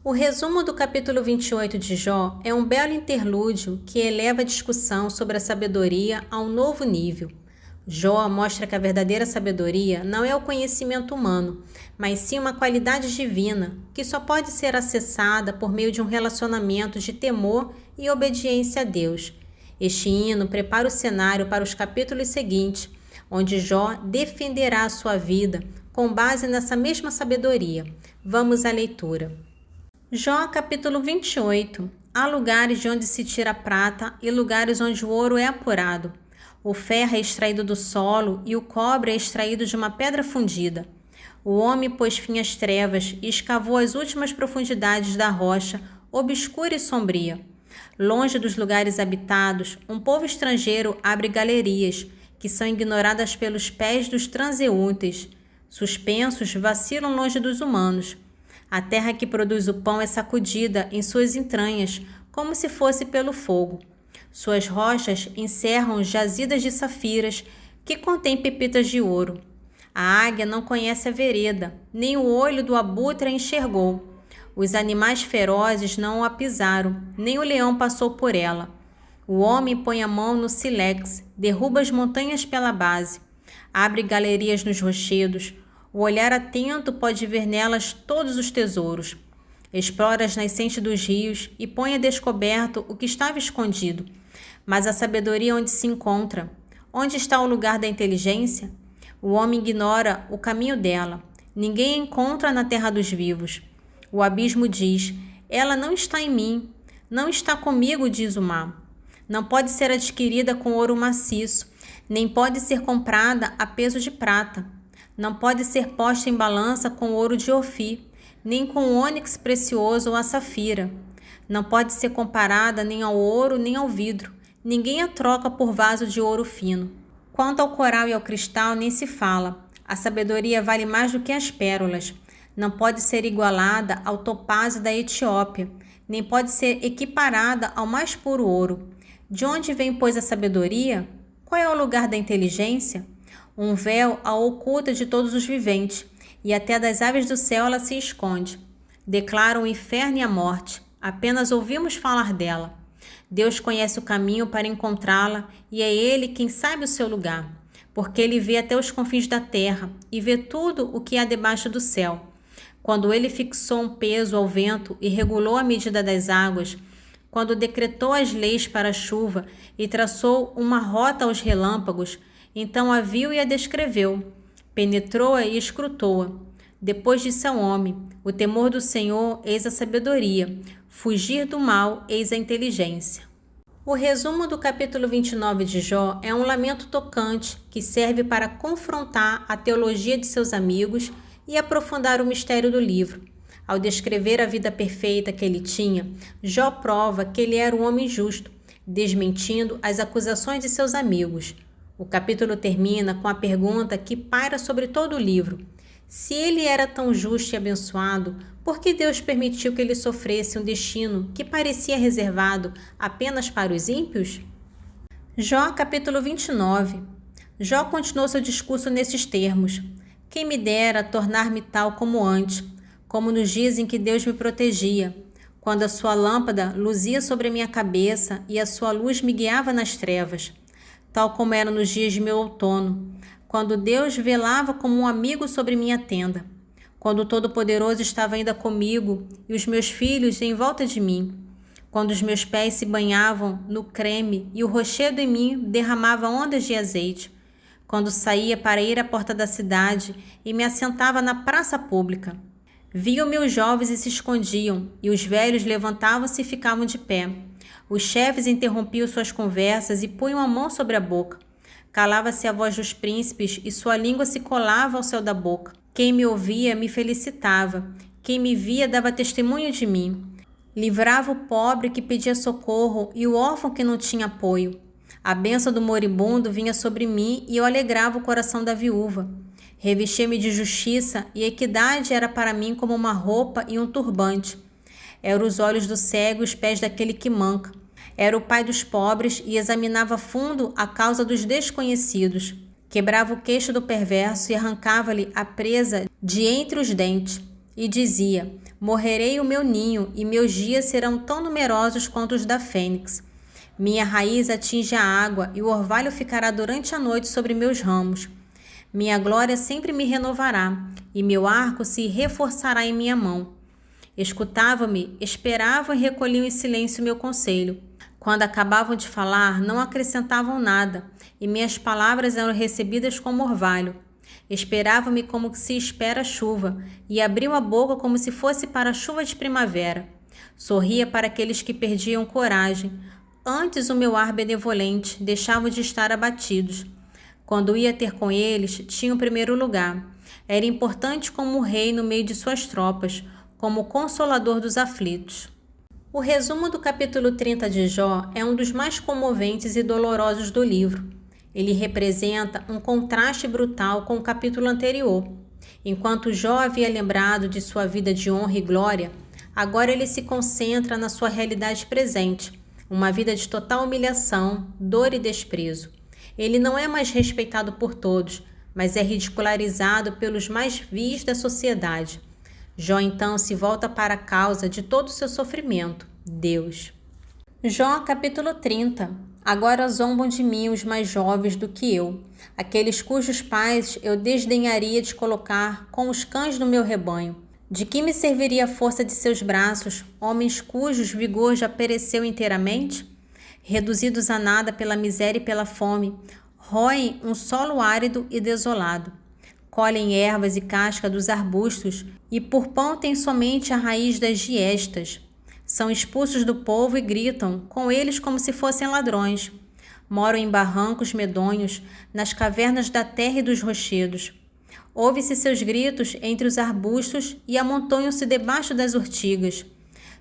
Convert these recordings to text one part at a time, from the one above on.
O resumo do capítulo 28 de Jó é um belo interlúdio que eleva a discussão sobre a sabedoria a um novo nível. Jó mostra que a verdadeira sabedoria não é o conhecimento humano, mas sim uma qualidade divina que só pode ser acessada por meio de um relacionamento de temor e obediência a Deus. Este hino prepara o cenário para os capítulos seguintes, onde Jó defenderá a sua vida com base nessa mesma sabedoria. Vamos à leitura. Jó capítulo 28. Há lugares de onde se tira a prata e lugares onde o ouro é apurado. O ferro é extraído do solo e o cobre é extraído de uma pedra fundida. O homem pôs fim às trevas e escavou as últimas profundidades da rocha, obscura e sombria. Longe dos lugares habitados, um povo estrangeiro abre galerias, que são ignoradas pelos pés dos transeuntes. Suspensos, vacilam longe dos humanos. A terra que produz o pão é sacudida em suas entranhas, como se fosse pelo fogo. Suas rochas encerram jazidas de safiras, que contêm pepitas de ouro. A águia não conhece a vereda, nem o olho do abutre a enxergou. Os animais ferozes não a pisaram, nem o leão passou por ela. O homem põe a mão no sílex, derruba as montanhas pela base, abre galerias nos rochedos. O olhar atento pode ver nelas todos os tesouros. Explora as nascentes dos rios e põe a descoberto o que estava escondido. Mas a sabedoria onde se encontra? Onde está o lugar da inteligência? O homem ignora o caminho dela. Ninguém a encontra na terra dos vivos. O abismo diz: ela não está em mim. Não está comigo, diz o mar. Não pode ser adquirida com ouro maciço, nem pode ser comprada a peso de prata. Não pode ser posta em balança com ouro de Ofir, nem com ônix precioso ou a safira. Não pode ser comparada nem ao ouro nem ao vidro. Ninguém a troca por vaso de ouro fino. Quanto ao coral e ao cristal, nem se fala. A sabedoria vale mais do que as pérolas. Não pode ser igualada ao topázio da Etiópia, nem pode ser equiparada ao mais puro ouro. De onde vem, pois, a sabedoria? Qual é o lugar da inteligência? Um véu a oculta de todos os viventes, e até das aves do céu ela se esconde. Declaram o inferno e a morte, apenas ouvimos falar dela. Deus conhece o caminho para encontrá-la, e é Ele quem sabe o seu lugar, porque Ele vê até os confins da terra e vê tudo o que há debaixo do céu. Quando Ele fixou um peso ao vento e regulou a medida das águas, quando decretou as leis para a chuva e traçou uma rota aos relâmpagos, então a viu e a descreveu, penetrou-a e escrutou-a. Depois disse ao homem: o temor do Senhor eis a sabedoria, fugir do mal eis a inteligência. O resumo do capítulo 29 de Jó é um lamento tocante que serve para confrontar a teologia de seus amigos e aprofundar o mistério do livro. Ao descrever a vida perfeita que ele tinha, Jó prova que ele era um homem justo, desmentindo as acusações de seus amigos. O capítulo termina com a pergunta que paira sobre todo o livro: se ele era tão justo e abençoado, por que Deus permitiu que ele sofresse um destino que parecia reservado apenas para os ímpios? Jó capítulo 29. Jó continuou seu discurso nesses termos: quem me dera tornar-me tal como antes, como nos dias em que Deus me protegia, quando a sua lâmpada luzia sobre a minha cabeça e a sua luz me guiava nas trevas, tal como era nos dias de meu outono, quando Deus velava como um amigo sobre minha tenda, quando o Todo-Poderoso estava ainda comigo e os meus filhos em volta de mim, quando os meus pés se banhavam no creme e o rochedo em mim derramava ondas de azeite, quando saía para ir à porta da cidade e me assentava na praça pública. Viam-me os jovens e se escondiam, e os velhos levantavam-se e ficavam de pé. Os chefes interrompiam suas conversas e punham a mão sobre a boca. Calava-se a voz dos príncipes e sua língua se colava ao céu da boca. Quem me ouvia me felicitava. Quem me via dava testemunho de mim. Livrava o pobre que pedia socorro e o órfão que não tinha apoio. A bênção do moribundo vinha sobre mim e eu alegrava o coração da viúva. Revestia-me de justiça e equidade era para mim como uma roupa e um turbante. Eram os olhos do cego e os pés daquele que manca. Era o pai dos pobres e examinava a fundo a causa dos desconhecidos. Quebrava o queixo do perverso e arrancava-lhe a presa de entre os dentes. E dizia: Morrerei o meu ninho, e meus dias serão tão numerosos quanto os da fênix. Minha raiz atinge a água, e o orvalho ficará durante a noite sobre meus ramos. Minha glória sempre me renovará, e meu arco se reforçará em minha mão. Escutavam-me, esperavam e recolhiam em silêncio meu conselho. Quando acabavam de falar, não acrescentavam nada, e minhas palavras eram recebidas como orvalho. Esperavam-me como se espera a chuva, e abriam a boca como se fosse para a chuva de primavera. Sorria para aqueles que perdiam coragem. Antes o meu ar benevolente deixava de estar abatidos. Quando ia ter com eles, tinha o primeiro lugar. Era importante como rei no meio de suas tropas, como consolador dos aflitos. O resumo do capítulo 30 de Jó é um dos mais comoventes e dolorosos do livro. Ele representa um contraste brutal com o capítulo anterior. Enquanto Jó havia lembrado de sua vida de honra e glória, agora ele se concentra na sua realidade presente, uma vida de total humilhação, dor e desprezo. Ele não é mais respeitado por todos, mas é ridicularizado pelos mais vis da sociedade. Jó então se volta para a causa de todo o seu sofrimento, Deus. Jó capítulo 30. Agora zombam de mim os mais jovens do que eu, aqueles cujos pais eu desdenharia de colocar com os cães do meu rebanho. De que me serviria a força de seus braços, homens cujos vigor já pereceu inteiramente? Reduzidos a nada pela miséria e pela fome, roem um solo árido e desolado. Colhem ervas e casca dos arbustos e por pão têm somente a raiz das giestas. São expulsos do povo e gritam, com eles como se fossem ladrões. Moram em barrancos medonhos, nas cavernas da terra e dos rochedos. Ouve-se seus gritos entre os arbustos e amontonham-se debaixo das urtigas.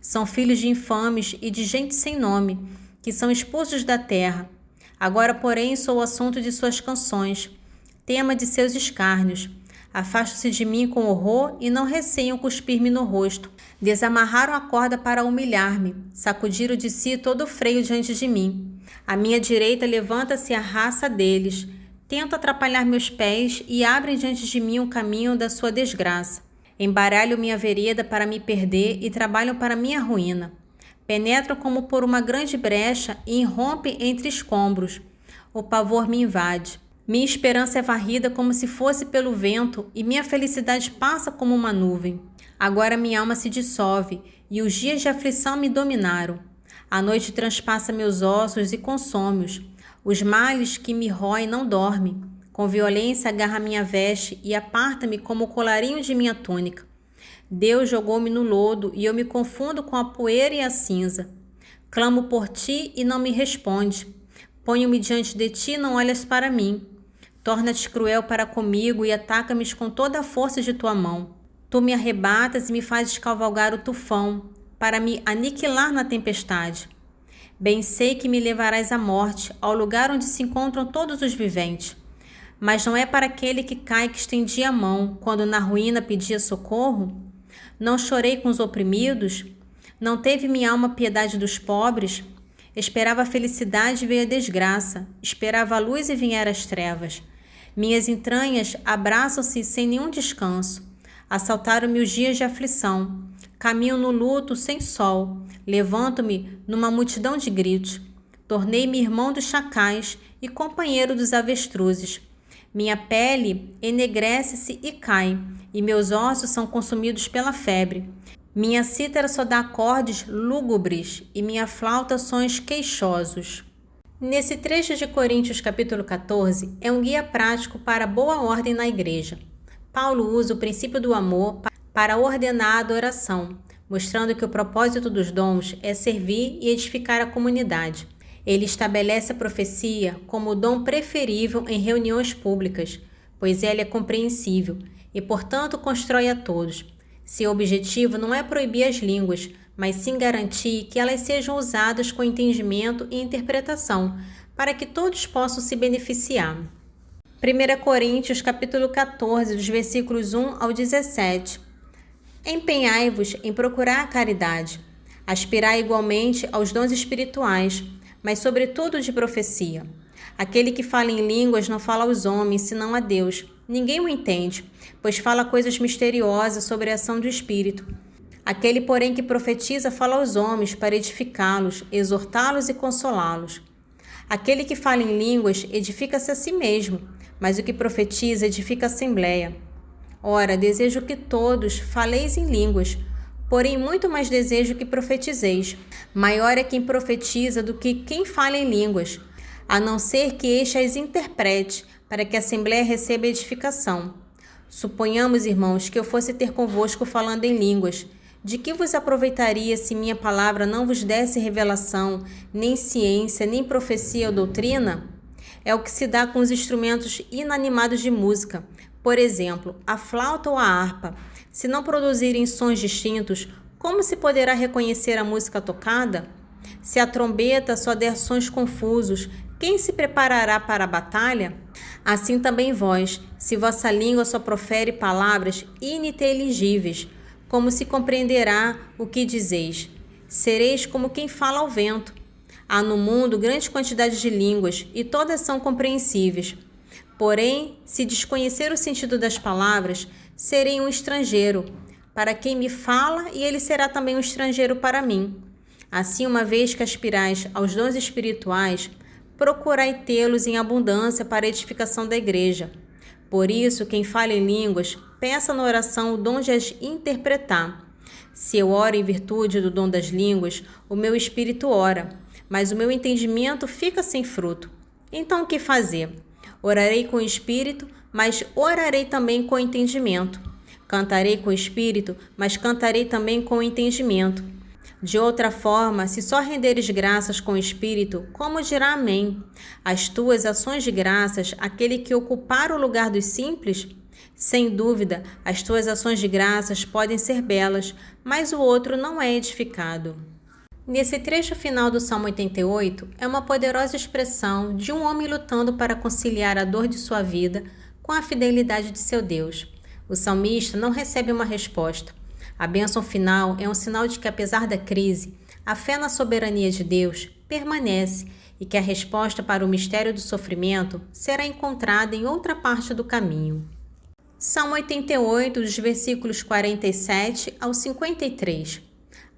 São filhos de infames e de gente sem nome, que são expulsos da terra. Agora, porém, sou o assunto de suas canções, tema de seus escárnios. Afastam-se de mim com horror e não receiam cuspir-me no rosto. Desamarraram a corda para humilhar-me, sacudiram de si todo o freio diante de mim. À minha direita levanta-se a raça deles. Tentam atrapalhar meus pés e abrem diante de mim o caminho da sua desgraça. Embaralham minha vereda para me perder e trabalham para minha ruína. Penetram como por uma grande brecha e irrompem entre escombros. O pavor me invade. Minha esperança é varrida como se fosse pelo vento e minha felicidade passa como uma nuvem. Agora minha alma se dissolve e os dias de aflição me dominaram. A noite transpassa meus ossos e consome-os. Os males que me roem não dormem. Com violência agarra minha veste e aparta-me como o colarinho de minha túnica. Deus jogou-me no lodo e eu me confundo com a poeira e a cinza. Clamo por ti e não me responde. Ponho-me diante de ti e não olhas para mim. Torna-te cruel para comigo e ataca-me com toda a força de tua mão. Tu me arrebatas e me fazes cavalgar o tufão, para me aniquilar na tempestade. Bem sei que me levarás à morte, ao lugar onde se encontram todos os viventes. Mas não é para aquele que cai que estendi a mão, quando na ruína pedia socorro? Não chorei com os oprimidos? Não teve minha alma piedade dos pobres? Esperava a felicidade e veio a desgraça. Esperava a luz e vieram as trevas. Minhas entranhas abraçam-se sem nenhum descanso. Assaltaram-me os dias de aflição. Caminho no luto sem sol. Levanto-me numa multidão de gritos. Tornei-me irmão dos chacais e companheiro dos avestruzes. Minha pele enegrece-se e cai, e meus ossos são consumidos pela febre. Minha cítara só dá acordes lúgubres, e minha flauta sons queixosos. Nesse trecho de Coríntios capítulo 14, é um guia prático para a boa ordem na igreja. Paulo usa o princípio do amor para ordenar a adoração, mostrando que o propósito dos dons é servir e edificar a comunidade. Ele estabelece a profecia como o dom preferível em reuniões públicas, pois ela é compreensível e, portanto, constrói a todos. Seu objetivo não é proibir as línguas, mas sim garantir que elas sejam usadas com entendimento e interpretação, para que todos possam se beneficiar. 1 Coríntios capítulo 14, dos versículos 1 ao 17. Empenhai-vos em procurar a caridade. Aspirai igualmente aos dons espirituais, mas sobretudo de profecia. Aquele que fala em línguas não fala aos homens, senão a Deus. Ninguém o entende, pois fala coisas misteriosas sobre a ação do Espírito. Aquele, porém, que profetiza fala aos homens para edificá-los, exortá-los e consolá-los. Aquele que fala em línguas edifica-se a si mesmo, mas o que profetiza edifica a assembleia. Ora, desejo que todos faleis em línguas, porém muito mais desejo que profetizeis. Maior é quem profetiza do que quem fala em línguas, a não ser que este as interprete, para que a assembleia receba edificação. Suponhamos, irmãos, que eu fosse ter convosco falando em línguas. De que vos aproveitaria se minha palavra não vos desse revelação, nem ciência, nem profecia ou doutrina? É o que se dá com os instrumentos inanimados de música. Por exemplo, a flauta ou a harpa. Se não produzirem sons distintos, como se poderá reconhecer a música tocada? Se a trombeta só der sons confusos, quem se preparará para a batalha? Assim também vós, se vossa língua só profere palavras ininteligíveis, como se compreenderá o que dizeis? Sereis como quem fala ao vento. Há no mundo grande quantidade de línguas, e todas são compreensíveis. Porém, se desconhecer o sentido das palavras, serei um estrangeiro para quem me fala, e ele será também um estrangeiro para mim. Assim, uma vez que aspirais aos dons espirituais, procurai tê-los em abundância para a edificação da igreja. Por isso, quem fala em línguas, peça na oração o dom de as interpretar. Se eu oro em virtude do dom das línguas, o meu espírito ora, mas o meu entendimento fica sem fruto. Então, o que fazer? Orarei com o espírito, mas orarei também com o entendimento. Cantarei com o espírito, mas cantarei também com o entendimento. De outra forma, se só renderes graças com o espírito, como dirá amém? As tuas ações de graças, aquele que ocupar o lugar dos simples? Sem dúvida, as tuas ações de graças podem ser belas, mas o outro não é edificado. Nesse trecho final do Salmo 88, é uma poderosa expressão de um homem lutando para conciliar a dor de sua vida com a fidelidade de seu Deus. O salmista não recebe uma resposta. A bênção final é um sinal de que, apesar da crise, a fé na soberania de Deus permanece e que a resposta para o mistério do sofrimento será encontrada em outra parte do caminho. Salmo 88, dos versículos 47 ao 53.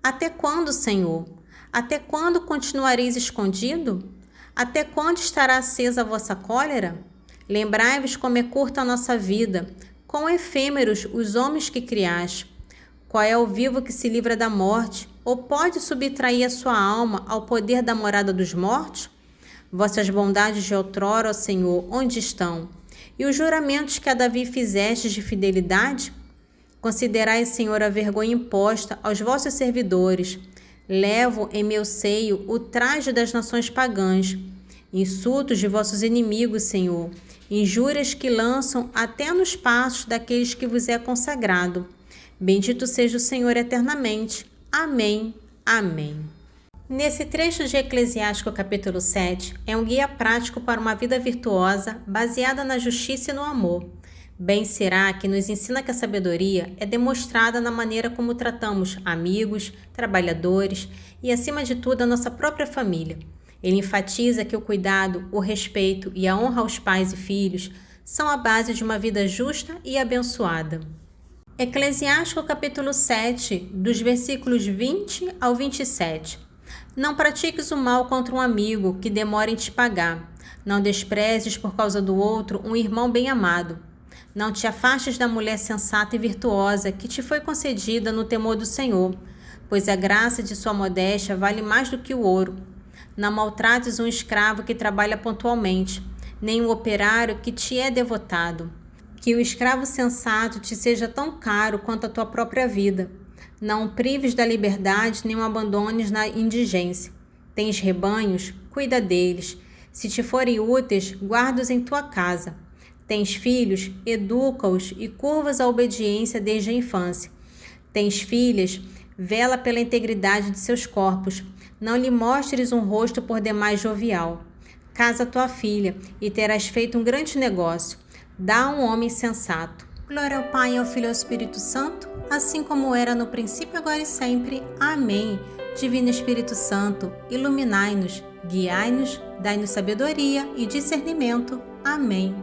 Até quando, Senhor? Até quando continuareis escondido? Até quando estará acesa a vossa cólera? Lembrai-vos como é curta a nossa vida, quão efêmeros os homens que criaste. Qual é o vivo que se livra da morte, ou pode subtrair a sua alma ao poder da morada dos mortos? Vossas bondades de outrora, ó Senhor, onde estão? E os juramentos que a Davi fizestes de fidelidade? Considerai, Senhor, a vergonha imposta aos vossos servidores. Levo em meu seio o traje das nações pagãs. Insultos de vossos inimigos, Senhor, injúrias que lançam até nos passos daqueles que vos é consagrado. Bendito seja o Senhor eternamente. Amém. Amém. Nesse trecho de Eclesiástico capítulo 7, é um guia prático para uma vida virtuosa, baseada na justiça e no amor. Bem será que nos ensina que a sabedoria é demonstrada na maneira como tratamos amigos, trabalhadores e, acima de tudo, a nossa própria família. Ele enfatiza que o cuidado, o respeito e a honra aos pais e filhos são a base de uma vida justa e abençoada. Eclesiástico capítulo 7, dos versículos 20 ao 27. Não pratiques o mal contra um amigo que demora em te pagar. Não desprezes por causa do outro um irmão bem-amado. Não te afastes da mulher sensata e virtuosa que te foi concedida no temor do Senhor, pois a graça de sua modéstia vale mais do que o ouro. Não maltrates um escravo que trabalha pontualmente, nem um operário que te é devotado. Que o escravo sensato te seja tão caro quanto a tua própria vida. Não o prives da liberdade, nem o abandones na indigência. Tens rebanhos? Cuida deles. Se te forem úteis, guarda-os em tua casa. Tens filhos? Educa-os e curva-os à obediência desde a infância. Tens filhas? Vela pela integridade de seus corpos. Não lhe mostres um rosto por demais jovial. Casa tua filha, e terás feito um grande negócio. Dá a um homem sensato. Glória ao Pai, ao Filho e ao Espírito Santo, assim como era no princípio, agora e sempre. Amém. Divino Espírito Santo, iluminai-nos, guiai-nos, dai-nos sabedoria e discernimento. Amém.